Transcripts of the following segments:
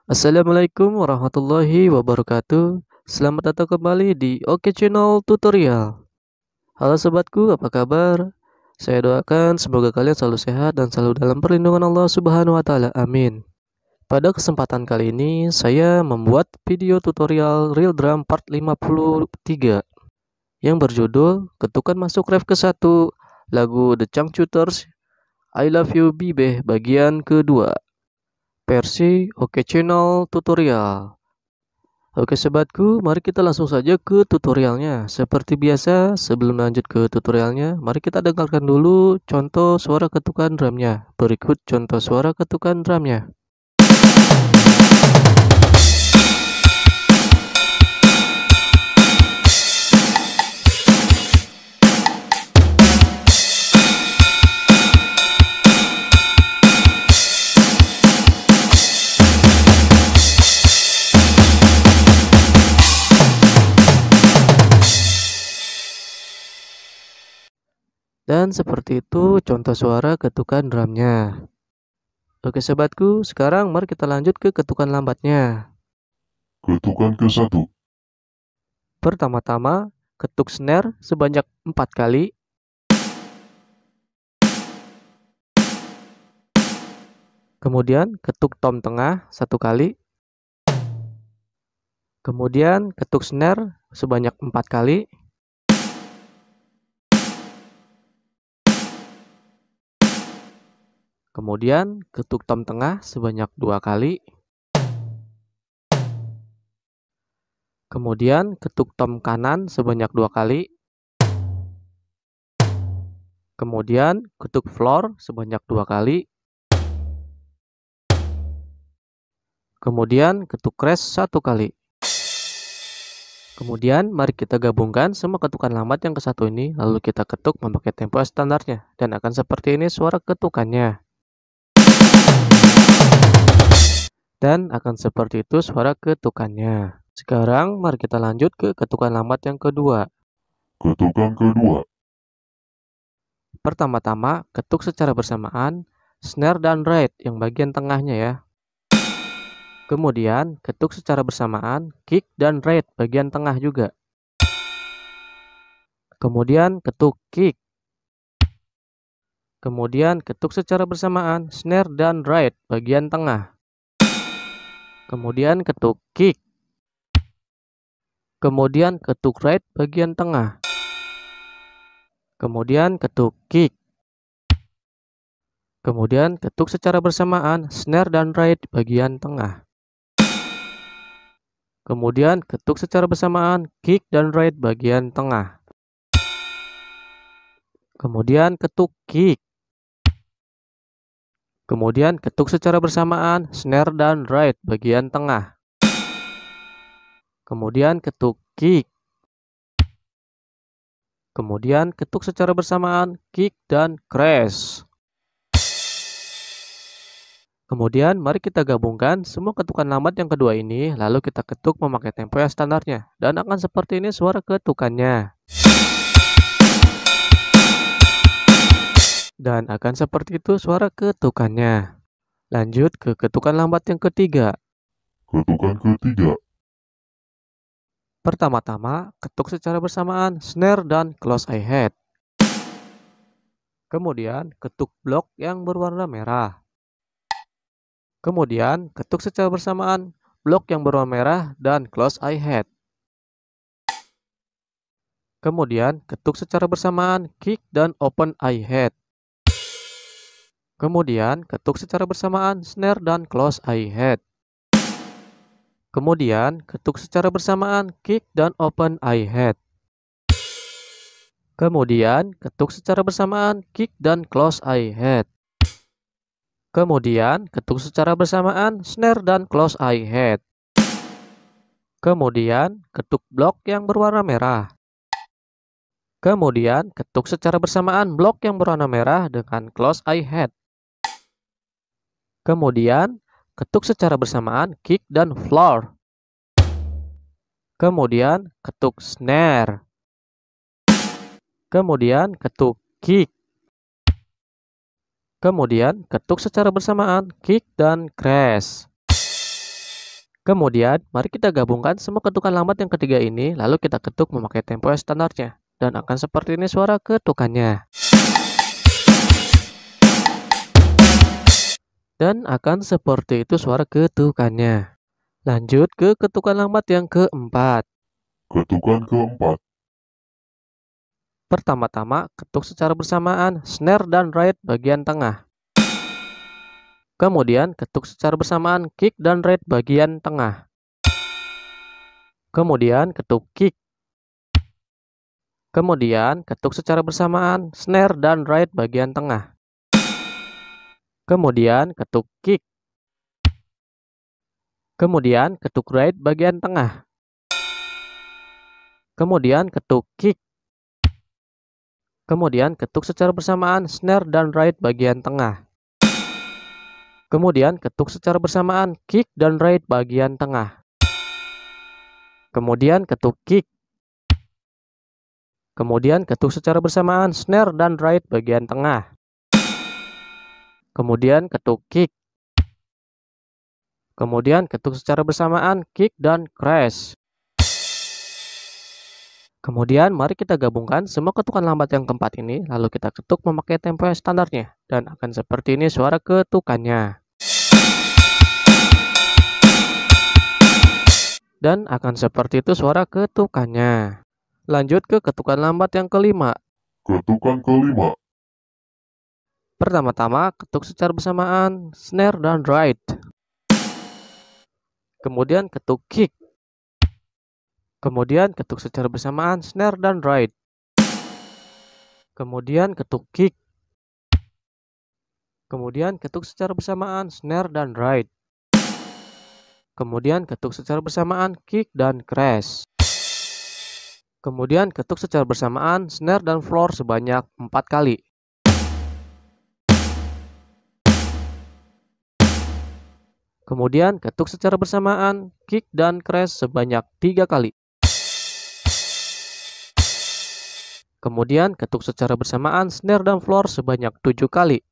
Assalamualaikum warahmatullahi wabarakatuh. Selamat datang kembali di Oke Channel Tutorial. Halo sobatku, apa kabar? Saya doakan semoga kalian selalu sehat dan selalu dalam perlindungan Allah Subhanahu wa taala. Amin. Pada kesempatan kali ini saya membuat video tutorial Real Drum Part 53 yang berjudul Ketukan Masuk Ref ke-1 lagu The Changcuters I Love You Bibe bagian kedua versi Oke Channel Tutorial. Oke sobatku, mari kita langsung saja ke tutorialnya. Seperti biasa, sebelum lanjut ke tutorialnya, mari kita dengarkan dulu contoh suara ketukan drumnya. Berikut contoh suara ketukan drumnya. Dan seperti itu contoh suara ketukan drumnya. Oke sobatku, sekarang mari kita lanjut ke ketukan lambatnya. Ketukan ke-1. Pertama-tama, ketuk snare sebanyak 4 kali. Kemudian ketuk tom tengah 1 kali. Kemudian ketuk snare sebanyak 4 kali. Kemudian ketuk tom tengah sebanyak 2 kali. Kemudian ketuk tom kanan sebanyak 2 kali. Kemudian ketuk floor sebanyak 2 kali. Kemudian ketuk crash 1 kali. Kemudian mari kita gabungkan semua ketukan lambat yang ke-1 ini, lalu kita ketuk memakai tempo standarnya, dan akan seperti ini suara ketukannya. Dan akan seperti itu suara ketukannya. Sekarang mari kita lanjut ke ketukan lambat yang kedua. Ketukan kedua. Pertama-tama ketuk secara bersamaan snare dan ride yang bagian tengahnya ya. Kemudian ketuk secara bersamaan kick dan ride bagian tengah juga. Kemudian ketuk kick. Kemudian ketuk secara bersamaan snare dan ride bagian tengah. Kemudian ketuk kick. Kemudian ketuk ride bagian tengah. Kemudian ketuk kick. Kemudian ketuk secara bersamaan snare dan ride bagian tengah. Kemudian ketuk secara bersamaan kick dan ride bagian tengah. Kemudian ketuk kick. Kemudian ketuk secara bersamaan snare dan ride bagian tengah. Kemudian ketuk kick. Kemudian ketuk secara bersamaan kick dan crash. Kemudian mari kita gabungkan semua ketukan lambat yang kedua ini, lalu kita ketuk memakai tempo yang standarnya, dan akan seperti ini suara ketukannya. Dan akan seperti itu suara ketukannya. Lanjut ke ketukan lambat yang ketiga. Ketukan ketiga. Pertama-tama ketuk secara bersamaan snare dan close hi-hat. Kemudian ketuk blok yang berwarna merah. Kemudian ketuk secara bersamaan blok yang berwarna merah dan close hi-hat. Kemudian ketuk secara bersamaan kick dan open hi-hat. Kemudian ketuk secara bersamaan snare dan close hi-hat. Kemudian ketuk secara bersamaan kick dan open hi-hat. Kemudian ketuk secara bersamaan kick dan close hi-hat. Kemudian ketuk secara bersamaan snare dan close hi-hat. Kemudian ketuk blok yang berwarna merah. Kemudian ketuk secara bersamaan blok yang berwarna merah dengan close hi-hat. Kemudian ketuk secara bersamaan kick dan floor. Kemudian ketuk snare. Kemudian ketuk kick. Kemudian ketuk secara bersamaan kick dan crash. Kemudian, mari kita gabungkan semua ketukan lambat yang ketiga ini, lalu kita ketuk memakai tempo yang standarnya. Dan akan seperti ini suara ketukannya. Dan akan seperti itu suara ketukannya. Lanjut ke ketukan lambat yang keempat. Ketukan keempat. Pertama-tama, ketuk secara bersamaan snare dan ride bagian tengah. Kemudian, ketuk secara bersamaan kick dan ride bagian tengah. Kemudian, ketuk kick. Kemudian, ketuk secara bersamaan snare dan ride bagian tengah. Kemudian, ketuk kick. Kemudian, ketuk ride bagian tengah. Kemudian, ketuk kick. Kemudian, ketuk secara bersamaan snare dan ride bagian tengah. Kemudian, ketuk secara bersamaan kick dan ride bagian tengah. Kemudian, ketuk kick. Kemudian, ketuk secara bersamaan snare dan ride bagian tengah. Kemudian, ketuk kick. Kemudian, ketuk secara bersamaan kick dan crash. Kemudian, mari kita gabungkan semua ketukan lambat yang keempat ini, lalu kita ketuk memakai tempo yang standarnya. Dan akan seperti ini suara ketukannya. Dan akan seperti itu suara ketukannya. Lanjut ke ketukan lambat yang kelima. Ketukan kelima. Pertama-tama, ketuk secara bersamaan snare dan ride. Kemudian ketuk kick. Kemudian ketuk secara bersamaan snare dan ride. Kemudian ketuk kick. Kemudian ketuk secara bersamaan snare dan ride. Kemudian ketuk secara bersamaan kick dan crash. Kemudian ketuk secara bersamaan snare dan floor sebanyak 4 kali. Kemudian ketuk secara bersamaan kick dan crash sebanyak 3 kali. Kemudian ketuk secara bersamaan snare dan floor sebanyak 7 kali.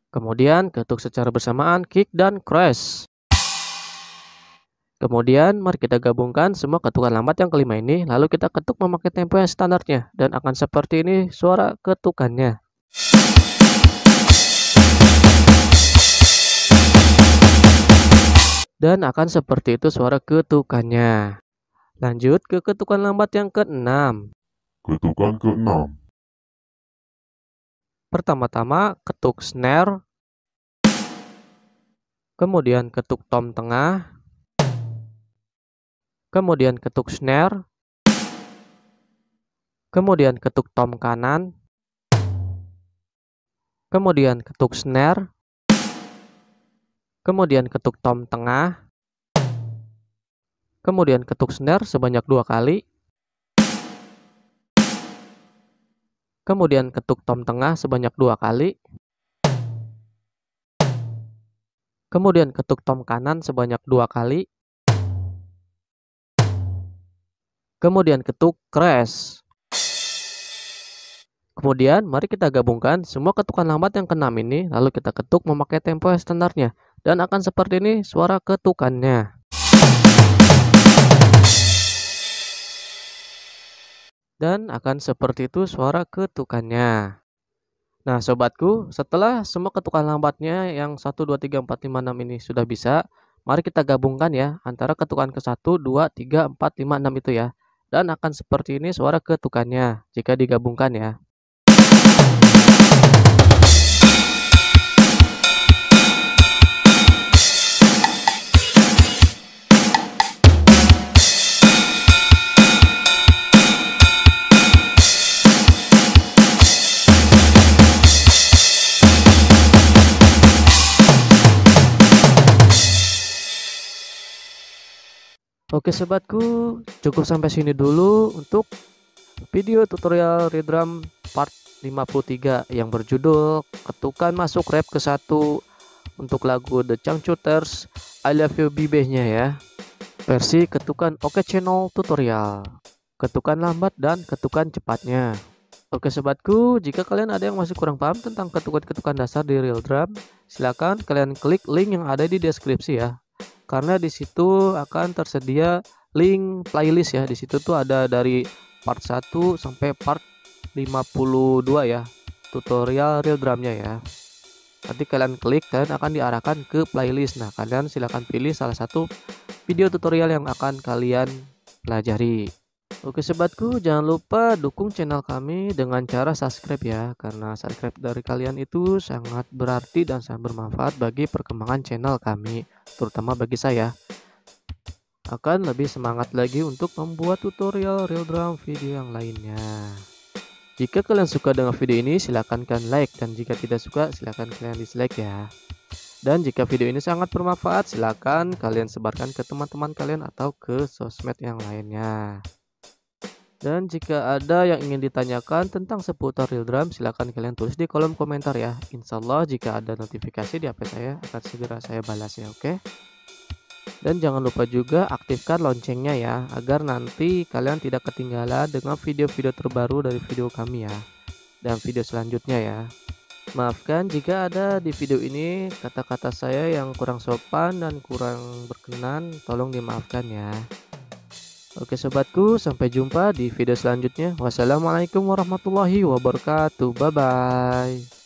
Kemudian ketuk secara bersamaan kick dan crash. Kemudian mari kita gabungkan semua ketukan lambat yang kelima ini, lalu kita ketuk memakai tempo yang standarnya. Dan akan seperti ini suara ketukannya. Dan akan seperti itu suara ketukannya. Lanjut ke ketukan lambat yang keenam. Ketukan keenam. Pertama-tama ketuk snare. Kemudian ketuk tom tengah. Kemudian ketuk snare. Kemudian ketuk tom kanan. Kemudian ketuk snare. Kemudian ketuk tom tengah. Kemudian ketuk snare sebanyak 2 kali. Kemudian ketuk tom tengah sebanyak 2 kali. Kemudian ketuk tom kanan sebanyak 2 kali. Kemudian ketuk crash. Kemudian mari kita gabungkan semua ketukan lambat yang keenam ini, lalu kita ketuk memakai tempo yang standarnya. Dan akan seperti ini suara ketukannya. Dan akan seperti itu suara ketukannya. Nah sobatku, setelah semua ketukan lambatnya yang 1, 2, 3, 4, 5, 6 ini sudah bisa, mari kita gabungkan ya antara ketukan ke 1, 2, 3, 4, 5, 6 itu ya. Dan akan seperti ini suara ketukannya jika digabungkan ya. Oke sobatku, cukup sampai sini dulu untuk video tutorial redrum part 53 yang berjudul ketukan masuk rap ke 1 untuk lagu The Changcuters I Love You Baby-nya ya. Versi ketukan Oke Channel tutorial. Ketukan lambat dan ketukan cepatnya. Oke sobatku, jika kalian ada yang masih kurang paham tentang ketukan-ketukan dasar di real drum, silakan kalian klik link yang ada di deskripsi ya. Karena di situ akan tersedia link playlist ya. Di situ tuh ada dari part 1 sampai part 52 ya. Tutorial real drumnya ya. Nanti kalian klik dan akan diarahkan ke playlist. Nah, kalian silakan pilih salah satu video tutorial yang akan kalian pelajari. Oke sobatku, jangan lupa dukung channel kami dengan cara subscribe ya, karena subscribe dari kalian itu sangat berarti dan sangat bermanfaat bagi perkembangan channel kami, terutama bagi saya. Akan lebih semangat lagi untuk membuat tutorial real drum video yang lainnya. Jika kalian suka dengan video ini, silahkan kalian like, dan jika tidak suka, silahkan kalian dislike ya. Dan jika video ini sangat bermanfaat, silahkan kalian sebarkan ke teman-teman kalian atau ke sosmed yang lainnya. Dan jika ada yang ingin ditanyakan tentang seputar real drum, silahkan kalian tulis di kolom komentar ya. Insya Allah jika ada notifikasi di HP saya akan segera saya balas ya, oke? Dan jangan lupa juga aktifkan loncengnya ya, agar nanti kalian tidak ketinggalan dengan video-video terbaru dari video kami ya, dan video selanjutnya ya. Maafkan jika ada di video ini kata-kata saya yang kurang sopan dan kurang berkenan, tolong dimaafkan ya. Oke sobatku, sampai jumpa di video selanjutnya. Wassalamualaikum warahmatullahi wabarakatuh. Bye bye.